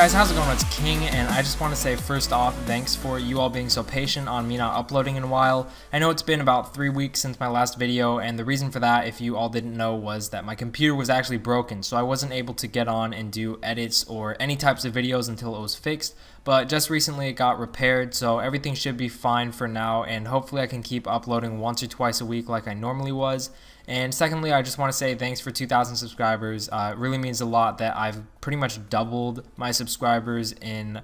guys, how's it going? It's King, and I just want to say first off, thanks for you all being so patient on me not uploading in a while. I know it's been about 3 weeks since my last video, and the reason for that, if you all didn't know, was that my computer was actually broken, so I wasn't able to get on and do edits or any types of videos until it was fixed. But just recently it got repaired, so everything should be fine for now, and hopefully I can keep uploading once or twice a week like I normally was. And secondly, I just want to say thanks for 2,000 subscribers. It really means a lot that I've pretty much doubled my subscribers in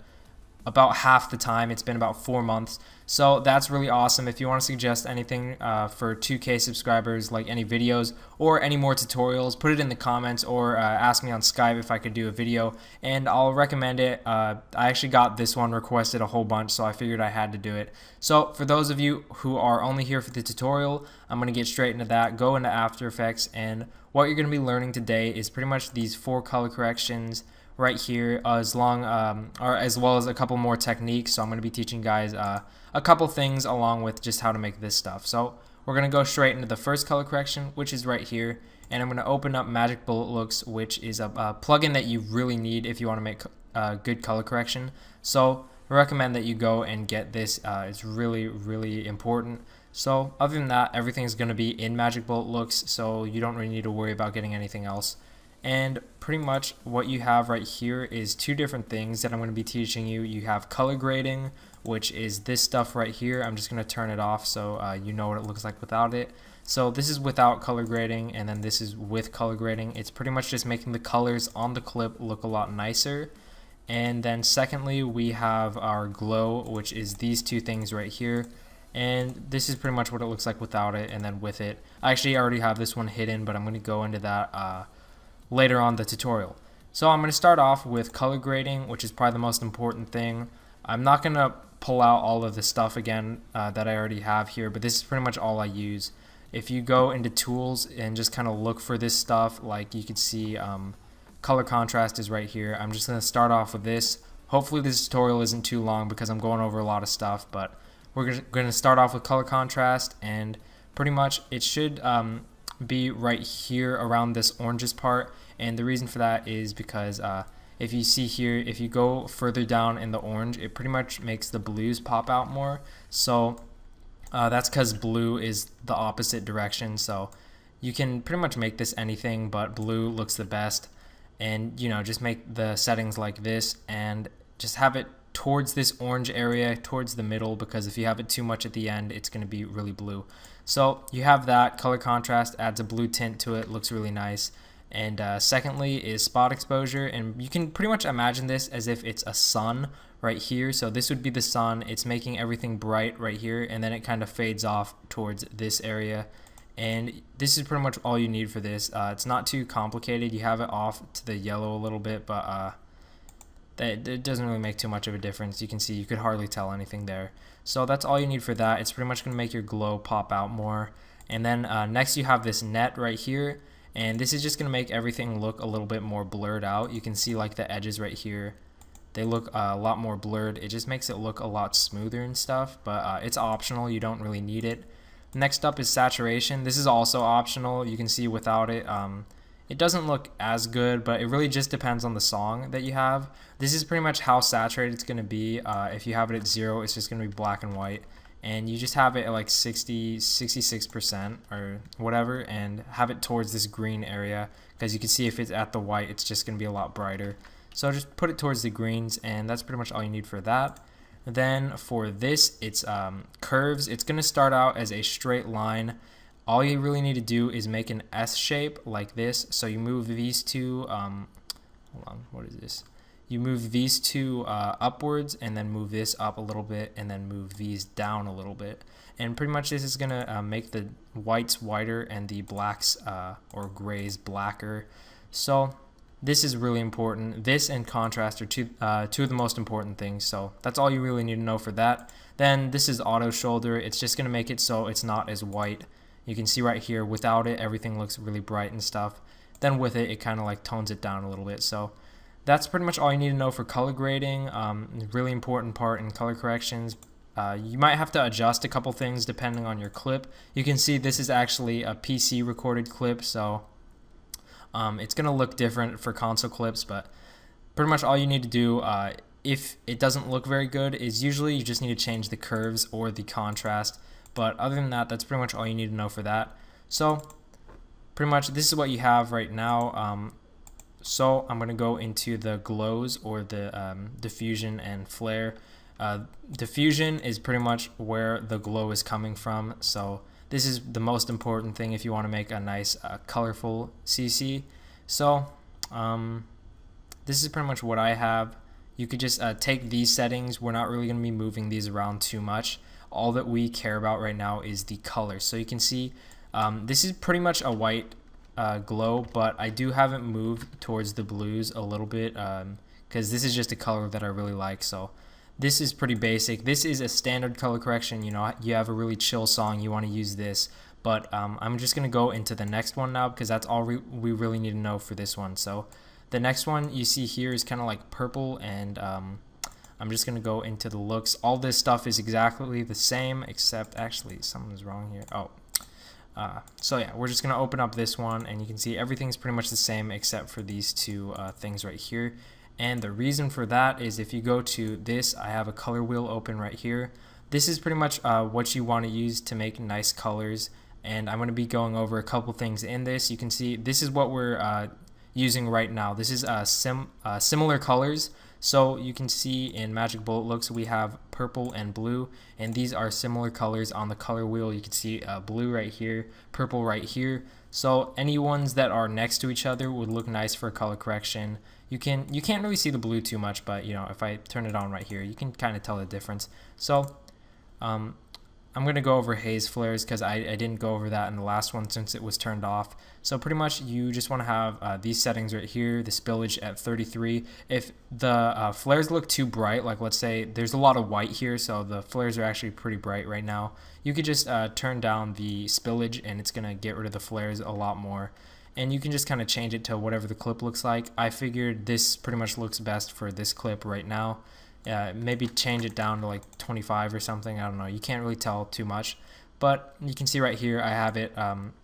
about half the time. It's been about 4 months, so that's really awesome. If you want to suggest anything for 2K subscribers, like any videos or any more tutorials, put it in the comments or ask me on Skype if I could do a video, and I'll recommend it. I actually got this one requested a whole bunch, so I figured I had to do it. So for those of you who are only here for the tutorial, I'm going to get straight into that, go into After Effects, and what you're going to be learning today is pretty much these 4 color corrections right here, as well as a couple more techniques. So I'm going to be teaching guys a couple things along with just how to make this stuff. So we're going to go straight into the first color correction, which is right here, and I'm going to open up Magic Bullet Looks, which is a plugin that you really need if you want to make good color correction. So I recommend that you go and get this. It's really important. So other than that, everything's going to be in Magic Bullet Looks, so you don't really need to worry about getting anything else. And pretty much what you have right here is 2 different things that I'm going to be teaching you. You have color grading, which is this stuff right here. I'm just going to turn it off so you know what it looks like without it. So this is without color grading, and then this is with color grading. It's pretty much just making the colors on the clip look a lot nicer. And then secondly, we have our glow, which is these 2 things right here. And this is pretty much what it looks like without it, and then with it. I actually already have this one hidden, but I'm going to go into that later on the tutorial. So I'm going to start off with color grading, which is probably the most important thing. I'm not going to pull out all of the stuff again that I already have here, but this is pretty much all I use. If you go into tools and just kind of look for this stuff, like you can see color contrast is right here. I'm just going to start off with this. Hopefully this tutorial isn't too long because I'm going over a lot of stuff, but we're going to start off with color contrast, and pretty much it should be right here around this oranges part. And the reason for that is because if you see here, if you go further down in the orange, it pretty much makes the blues pop out more. So that's because blue is the opposite direction, so you can pretty much make this anything, but blue looks the best. And you know, just make the settings like this and just have it towards this orange area, towards the middle, because if you have it too much at the end, it's going to be really blue. So you have that. Color contrast adds a blue tint to it, looks really nice. And secondly is spot exposure, and you can pretty much imagine this as if it's a sun right here. So this would be the sun. It's making everything bright right here, and then it kind of fades off towards this area. And this is pretty much all you need for this. It's not too complicated. You have it off to the yellow a little bit, but it doesn't really make too much of a difference. You can see you could hardly tell anything there. So that's all you need for that. It's pretty much going to make your glow pop out more. And then next you have this net right here, and this is just going to make everything look a little bit more blurred out. You can see like the edges right here, they look a lot more blurred. It just makes it look a lot smoother and stuff, but it's optional. You don't really need it. Next up is saturation. This is also optional. You can see without it, it doesn't look as good, but it really just depends on the song that you have. This is pretty much how saturated it's going to be. If you have it at 0, it's just going to be black and white. And you just have it at like 66% or whatever, and have it towards this green area, because you can see if it's at the white, it's just going to be a lot brighter. So just put it towards the greens, and that's pretty much all you need for that. Then for this, it's curves. It's going to start out as a straight line. All you really need to do is make an S shape like this. So you move these 2, hold on, what is this? You move these 2 upwards, and then move this up a little bit, and then move these down a little bit. And pretty much this is going to make the whites whiter and the blacks or grays blacker. So this is really important. This and contrast are two of the most important things. So that's all you really need to know for that. Then this is auto shoulder. It's just going to make it so it's not as white. You can see right here, without it, everything looks really bright and stuff. Then with it, it kind of like tones it down a little bit. So that's pretty much all you need to know for color grading. Really important part in color corrections. You might have to adjust a couple things depending on your clip. You can see this is actually a PC recorded clip, so it's going to look different for console clips, but pretty much all you need to do if it doesn't look very good is usually you just need to change the curves or the contrast. But other than that, that's pretty much all you need to know for that. So pretty much this is what you have right now. So I'm going to go into the glows or the diffusion and flare. Diffusion is pretty much where the glow is coming from. So this is the most important thing if you want to make a nice colorful CC. So this is pretty much what I have. You could just take these settings. We're not really going to be moving these around too much. All that we care about right now is the color. So you can see this is pretty much a white glow, but I do have it moved towards the blues a little bit because this is just a color that I really like. So this is pretty basic. This is a standard color correction. You know, you have a really chill song, you want to use this. But I'm just going to go into the next one now because that's all we really need to know for this one. So the next one you see here is kind of like purple, and I'm just going to go into the looks. All this stuff is exactly the same, except actually something's wrong here. So yeah, we're just going to open up this one, and you can see everything's pretty much the same except for these two things right here. And the reason for that is if you go to this, I have a color wheel open right here. This is pretty much what you want to use to make nice colors, and I'm going to be going over a couple things in this. You can see this is what we're using right now. This is similar colors. So you can see in Magic Bullet Looks we have purple and blue, and these are similar colors on the color wheel. You can see blue right here, purple right here. So any ones that are next to each other would look nice for color correction. You can't really see the blue too much, but you know, if I turn it on right here, you can kind of tell the difference. So I'm going to go over haze flares because I didn't go over that in the last one since it was turned off. So pretty much you just want to have these settings right here, the spillage at 33. If the flares look too bright, like let's say there's a lot of white here, so the flares are actually pretty bright right now, you could just turn down the spillage and it's going to get rid of the flares a lot more. And you can just kind of change it to whatever the clip looks like. I figured this pretty much looks best for this clip right now. Maybe change it down to like 25 or something. I don't know. You can't really tell too much. But you can see right here I have it.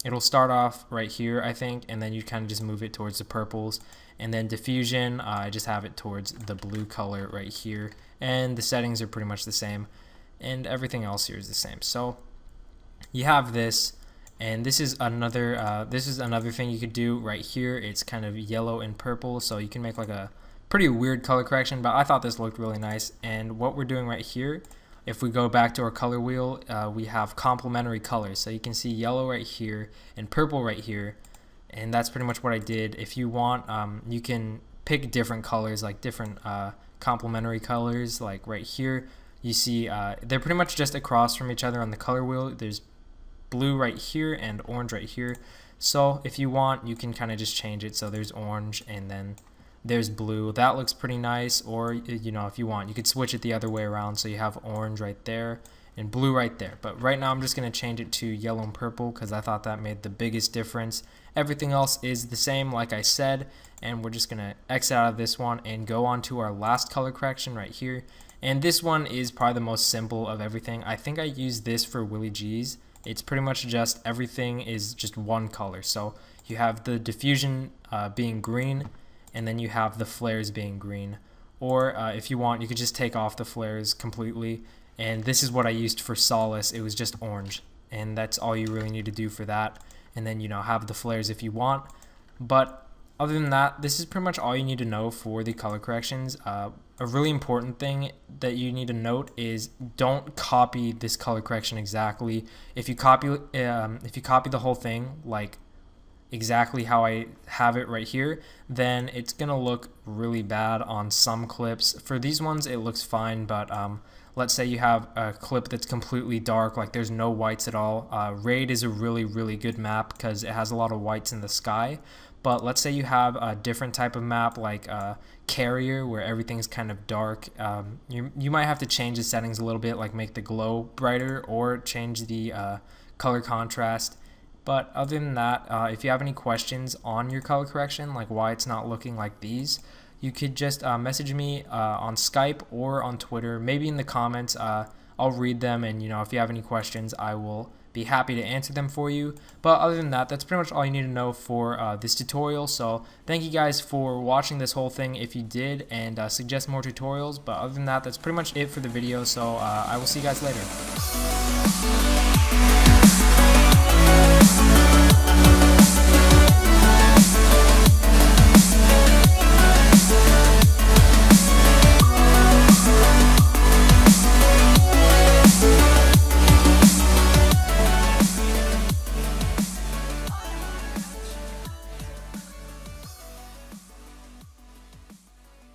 It'll start off right here, I think, and then you kind of just move it towards the purples. And then diffusion, I just have it towards the blue color right here. And the settings are pretty much the same. And everything else here is the same. So you have this. And this is another thing you could do right here. It's kind of yellow and purple, so you can make like a pretty weird color correction, but I thought this looked really nice. And what we're doing right here, if we go back to our color wheel, we have complementary colors. So you can see yellow right here and purple right here, and that's pretty much what I did. If you want, you can pick different colors, like different complementary colors. Like right here, you see they're pretty much just across from each other on the color wheel. There's blue right here and orange right here. So if you want, you can kind of just change it. So there's orange and then there's blue. That looks pretty nice. Or, you know, if you want, you could switch it the other way around. So you have orange right there and blue right there. But right now I'm just going to change it to yellow and purple because I thought that made the biggest difference. Everything else is the same, like I said. And we're just going to exit out of this one and go on to our last color correction right here. And this one is probably the most simple of everything. I think I used this for Willie G's. It's pretty much just everything is just one color. So you have the diffusion being green, and then you have the flares being green. Or if you want, you could just take off the flares completely. And this is what I used for Solace. It was just orange. And that's all you really need to do for that. And then, you know, have the flares if you want. But other than that, this is pretty much all you need to know for the color corrections. A really important thing that you need to note is don't copy this color correction exactly. If you copy the whole thing like exactly how I have it right here, then it's gonna look really bad on some clips. For these ones, it looks fine, but let's say you have a clip that's completely dark, like there's no whites at all. Raid is a really good map because it has a lot of whites in the sky. But let's say you have a different type of map like Carrier where everything's kind of dark. You might have to change the settings a little bit, like make the glow brighter or change the color contrast. But other than that, if you have any questions on your color correction, like why it's not looking like these, you could just message me on Skype or on Twitter, maybe in the comments. I'll read them, and you know, if you have any questions, I will be happy to answer them for you. But other than that, that's pretty much all you need to know for this tutorial. So thank you guys for watching this whole thing if you did, and suggest more tutorials. But other than that, that's pretty much it for the video. So I will see you guys later.